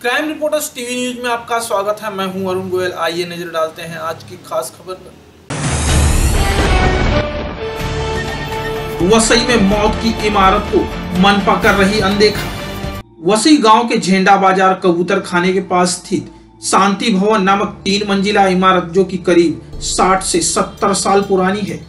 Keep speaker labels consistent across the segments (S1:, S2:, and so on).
S1: Crime reporters TV news में आपका स्वागत है। मैं हूं अरुण गोयल। आइए नजर डालते हैं आज की खास खबर पर। वसई में मौत की इमारत को मनपा कर रही अनदेखा। वसई गांव के झेंडा बाजार कबूतर खाने के पास स्थित शांति भवन नामक 3 मंजिला इमारत, जो कि करीब 60 से 70 साल पुरानी है,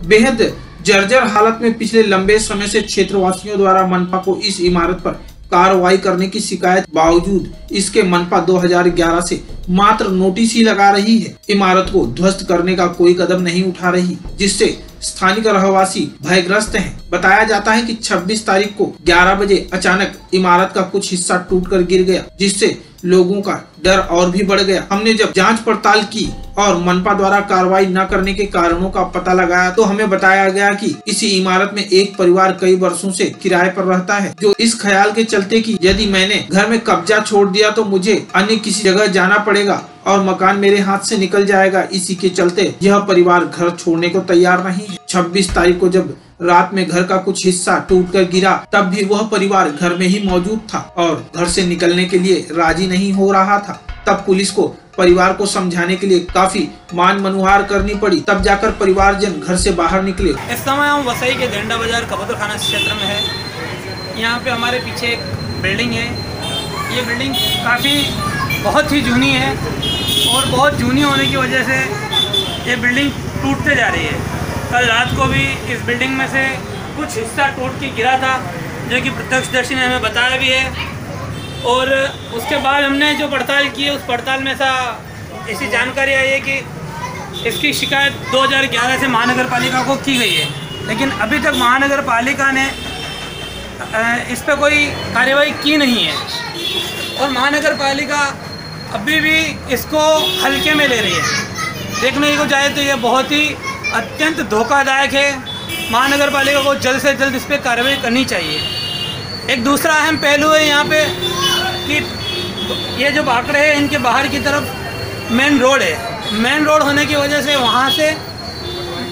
S1: बेहद जर्जर हालत में पिछले लंबे समय से क्षेत्रवासियों द्वारा मनपा को इस इमारत पर कार्रवाई करने की शिकायत बावजूद इसके मनपा 2011 से मात्र नोटिस ही लगा रही है। इमारत को ध्वस्त करने का कोई कदम नहीं उठा रही, जिससे स्थानीय रहवासी भयग्रस्त हैं। बताया जाता है कि 26 तारीख को 11 बजे अचानक इमारत का कुछ हिस्सा टूटकर गिर गया, जिससे लोगों का डर और भी बढ़ गया। हमने जब जांच पड़ताल की और मनपा द्वारा कार्रवाई न करने के कारणों का पता लगाया तो हमें बताया गया कि इसी इमारत में एक परिवार कई वर्षों से किराए पर रहता है, जो इस ख्याल के चलते कि यदि मैंने घर में कब्जा छोड़ दिया तो मुझे अन्य किसी जगह जाना पड़ेगा और मकान मेरे हाथ से निकल जाएगा। इसी के चलते यह परिवार घर छोड़ने को तैयार नहीं है। 26 तारीख को जब रात में घर का कुछ हिस्सा टूटकर गिरा, तब भी वह परिवार घर में ही मौजूद था और घर से निकलने के लिए राजी नहीं हो रहा था। तब पुलिस को परिवार को समझाने के लिए काफी मान मनुहार करनी पड़ी, तब जाकर परिवारजन घर से बाहर निकले।
S2: इस समय हम वसई के झेंडा बाजार कबूतर खाना क्षेत्र में है। यहाँ पे हमारे पीछे एक बिल्डिंग है। ये बिल्डिंग बहुत ही जूनी है और बहुत जूनी होने की वजह से ये बिल्डिंग टूटते जा रही है। कल रात को भी इस बिल्डिंग में से कुछ हिस्सा टूट के गिरा था, जो कि प्रत्यक्षदर्शी ने हमें बताया भी है। और उसके बाद हमने जो पड़ताल की है, उस पड़ताल में ऐसी जानकारी आई है कि इसकी शिकायत 2011 से महानगर पालिका को की गई है, लेकिन अभी तक महानगर पालिका ने इस पर कोई कार्रवाई की नहीं है और महानगर पालिका अभी भी इसको हल्के में ले रही है। देखने को जाए तो ये बहुत ही अत्यंत धोखादायक है। महानगर पालिका को जल्द से जल्द इस पर कार्रवाई करनी चाहिए। एक दूसरा अहम पहलू है यहाँ पे कि ये जो बाकड़े हैं, इनके बाहर की तरफ मेन रोड है। मेन रोड होने की वजह से वहाँ से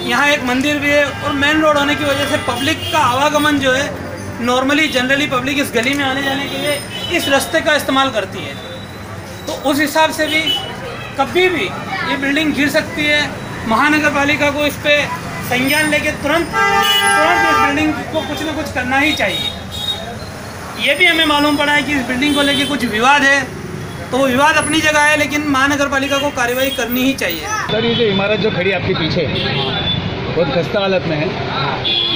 S2: यहाँ एक मंदिर भी है और मेन रोड होने की वजह से पब्लिक का आवागमन जो है, नॉर्मली जनरली पब्लिक इस गली में आने जाने के लिए इस रास्ते का इस्तेमाल करती है। तो उस हिसाब से भी कभी भी ये बिल्डिंग गिर सकती है। महानगर पालिका को इस पर संज्ञान लेके तुरंत इस बिल्डिंग को कुछ न कुछ करना ही चाहिए। ये भी हमें मालूम पड़ा है कि इस बिल्डिंग को लेके कुछ विवाद है, तो वो विवाद अपनी जगह है, लेकिन महानगर पालिका को कार्रवाई करनी ही चाहिए।
S3: सर, ये जो इमारत जो खड़ी आपके पीछे बहुत खस्ता हालत में है,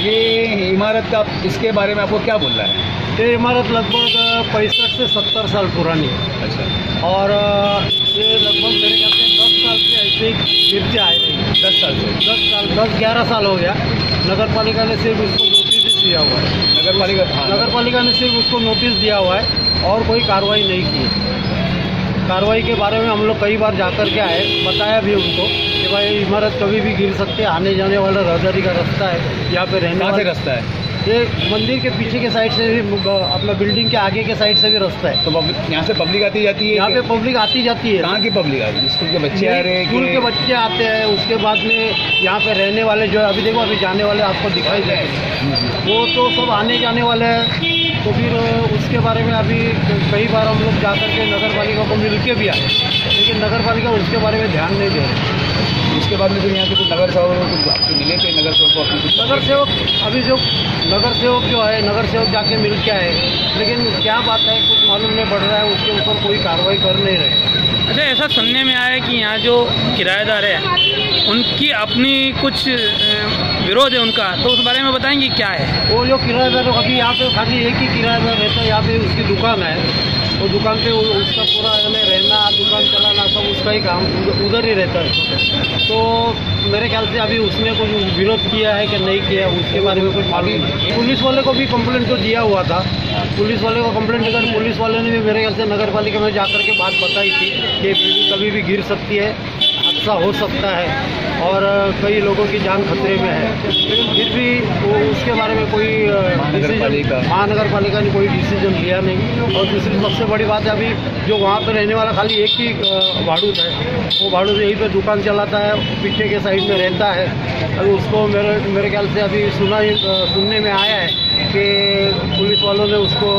S3: ये इमारत का इसके बारे में आपको क्या बोल रहा है?
S4: ये इमारत लगभग 65 से 70 साल पुरानी है।
S3: अच्छा।
S4: और ये लगभग मेरे ख्याल से 10 साल से ऐसे ही गिरते आए थे।
S3: 10 साल से
S4: 10-11 साल हो गया। नगर पालिका ने सिर्फ उसको नोटिस दिया हुआ है। नगर पालिका ने सिर्फ उसको नोटिस दिया हुआ है और कोई कार्रवाई नहीं की। कार्रवाई के बारे में हम लोग कई बार जाकर के आए, बताया भी उनको कि भाई इमारत कभी भी गिर सकते, आने जाने वाला रहदारी का रास्ता है, यहाँ पे रहने वाला रास्ता है। ये मंदिर के पीछे के साइड से भी, अपना बिल्डिंग के आगे के साइड से भी रास्ता है।
S3: तो यहाँ से पब्लिक आती जाती है?
S4: यहाँ पे पब्लिक आती जाती है।
S3: कहाँ की पब्लिक आती है? स्कूल के बच्चे आ रहे हैं?
S4: स्कूल के बच्चे आते हैं। उसके बाद में यहाँ पे रहने वाले जो है, अभी देखो अभी जाने वाले आपको दिखाई दे, वो तो सब आने जाने वाले हैं। तो फिर उसके बारे में अभी कई बार हम लोग जाकर के नगर पालिका को मिल के भी आए, लेकिन नगर पालिका उसके बारे में ध्यान नहीं दे रही।
S3: उसके बाद में फिर यहाँ के कुछ नगर सेवक मिले थे? नगर सेवक अभी जो नगर सेवक जाके मिल के आए, लेकिन क्या बात है कुछ मालूम नहीं पड़ रहा है, उसके ऊपर कोई कार्रवाई कर नहीं रहे।
S2: अच्छा, ऐसा सुनने में आया कि यहाँ जो किराएदार है उनकी अपनी कुछ विरोध है उनका, तो उस बारे में बताएंगे क्या है?
S4: वो जो किराएदार अभी यहाँ पे खाली एक ही किराएदार रहता है। यहाँ पे उसकी दुकान है, वो दुकान पे उसका पूरा रहना, दुकान चलाना सब उसका ही काम, उधर ही रहता है। तो मेरे ख्याल से अभी उसने कुछ विरोध किया है कि नहीं किया, उसके बारे में कुछ मालूम नहीं। पुलिस वाले को भी कंप्लेंट तो दिया हुआ था। पुलिस वाले को कंप्लेंट देकर पुलिस वाले ने भी मेरे ख्याल से नगर पालिका में जाकर के बात बताई थी कि बिल्डिंग कभी भी गिर सकती है, हादसा हो सकता है और कई लोगों की जान खतरे में है। लेकिन फिर भी उसके बारे में कोई महानगर पालिका ने कोई डिसीजन लिया नहीं। और दूसरी सबसे बड़ी बात है, अभी जो वहाँ पे रहने वाला खाली एक ही भाड़ूत है, वो भाड़ूत यहीं पे दुकान चलाता है, पीछे के साइड में रहता है। अभी उसको मेरे ख्याल से अभी सुनने में आया है कि पुलिस वालों ने उसको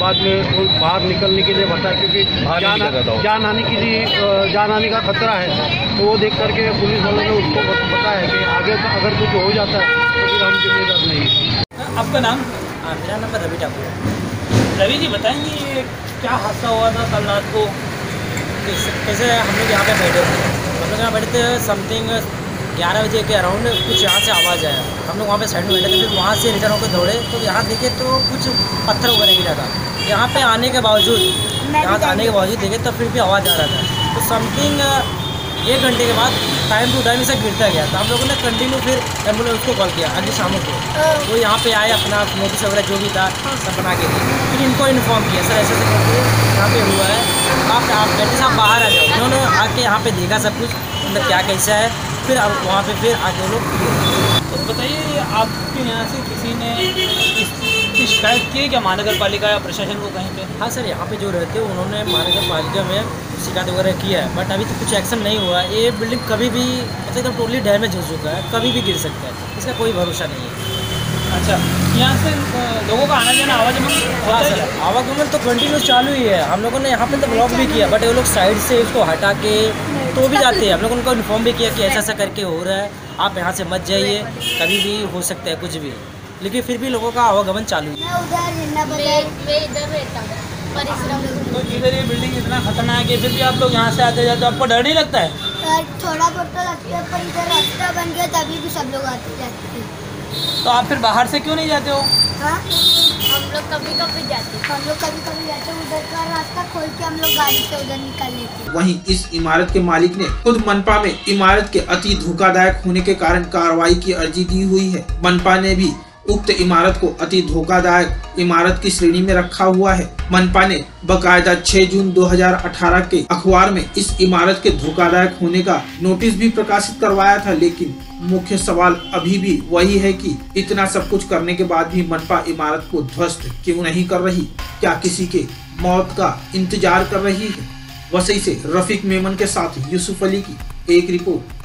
S4: बाद में वो बाहर निकलने के लिए बताया, क्योंकि जान हानि का खतरा है। तो वो देख करके पुलिस वालों ने उसको बताया कि आगे अगर कुछ हो जाता है तो फिर हम जिम्मेदार नहीं।
S2: आपका नाम?
S5: मेरा नाम रवि ठाकुर।
S2: रवि जी बताएंगे क्या हादसा हुआ था कल रात को?
S5: कैसे हम लोग यहाँ पे बैठे थे, समथिंग 11 बजे के अराउंड कुछ यहाँ से आवाज़ आया। हम लोग वहाँ पे साइड में बैठे थे, फिर वहाँ से रिटर्न होकर दौड़े तो यहाँ देखे तो कुछ पत्थर वगैरह गिरा था। यहाँ पे आने के बावजूद देखे तो फिर भी आवाज़ आ रहा था। तो समथिंग 1 घंटे के बाद टाइम टू टाइम ऐसा गिरता गया। तो हम लोगों ने कंटिन्यू फिर एम्बुलेंस को कॉल किया अगली शाम को। वो यहाँ पे आए, अपना नोटिस वगैरह जो भी था सब बना के दिए। फिर इनको इन्फॉर्म किया, सर ऐसे करके यहाँ पे हुआ है, आप बेटे साहब बाहर आ जाओ। उन्होंने आके यहाँ पे देखा सब कुछ, उन्होंने क्या कैसा है, फिर अब वहाँ पे फिर आगे लोग।
S2: तो बताइए आपके यहाँ से किसी ने इसकी शिकायत की है क्या महानगर पालिका या प्रशासन को कहीं पे?
S5: हाँ सर, यहाँ पे जो रहते हैं उन्होंने महानगर पालिका में शिकायत वगैरह किया है, बट अभी तो कुछ एक्शन नहीं हुआ। ये बिल्डिंग कभी भी मतलब एकदम टोटली डैमेज हो चुका है, कभी भी गिर सकता है, इसका कोई भरोसा नहीं है।
S2: अच्छा, यहाँ से लोगों का आना जाना आवागमन?
S5: हाँ सर, आवागमन तो कंटिन्यू चालू ही है। हम लोगों ने यहाँ पे तो ब्लॉक भी किया, बट वो लोग साइड से उसको हटा के तो भी जाते हैं। हम लोगों को इन्फॉर्म भी किया कि ऐसा ऐसा करके हो रहा है, आप यहाँ से मत जाइए, कभी भी हो सकता है कुछ भी, लेकिन फिर भी लोगों का आवागमन चालू है।
S6: मैं इधर रहता हूँ परिश्रम।
S2: तो इधर ये बिल्डिंग इतना खतरनाक है, फिर भी आप लोग यहाँ से आते जाते, आपको डर नहीं लगता है?
S6: थोड़ा बहुत तो लगता है, पर इधर रास्ता बन गया तभी भी सब लोग आते जाते हैं।
S2: तो आप फिर बाहर से क्यों नहीं जाते हो?
S6: हाँ, हम लोग कभी कभी जाते हैं, उधर का रास्ता खोल के हम लोग गाड़ी से उधर निकल लेते हैं।
S1: वहीं इस इमारत के मालिक ने खुद मनपा में इमारत के अति धोखादायक होने के कारण कार्रवाई की अर्जी दी हुई है। मनपा ने भी उक्त इमारत को अति धोखादायक इमारत की श्रेणी में रखा हुआ है। मनपा ने बकायदा 6 जून 2018 के अखबार में इस इमारत के धोखादायक होने का नोटिस भी प्रकाशित करवाया था, लेकिन मुख्य सवाल अभी भी वही है कि इतना सब कुछ करने के बाद भी मनपा इमारत को ध्वस्त क्यों नहीं कर रही? क्या किसी के मौत का इंतजार कर रही है? वसई से रफीक मेमन के साथ यूसुफ अली की एक रिपोर्ट।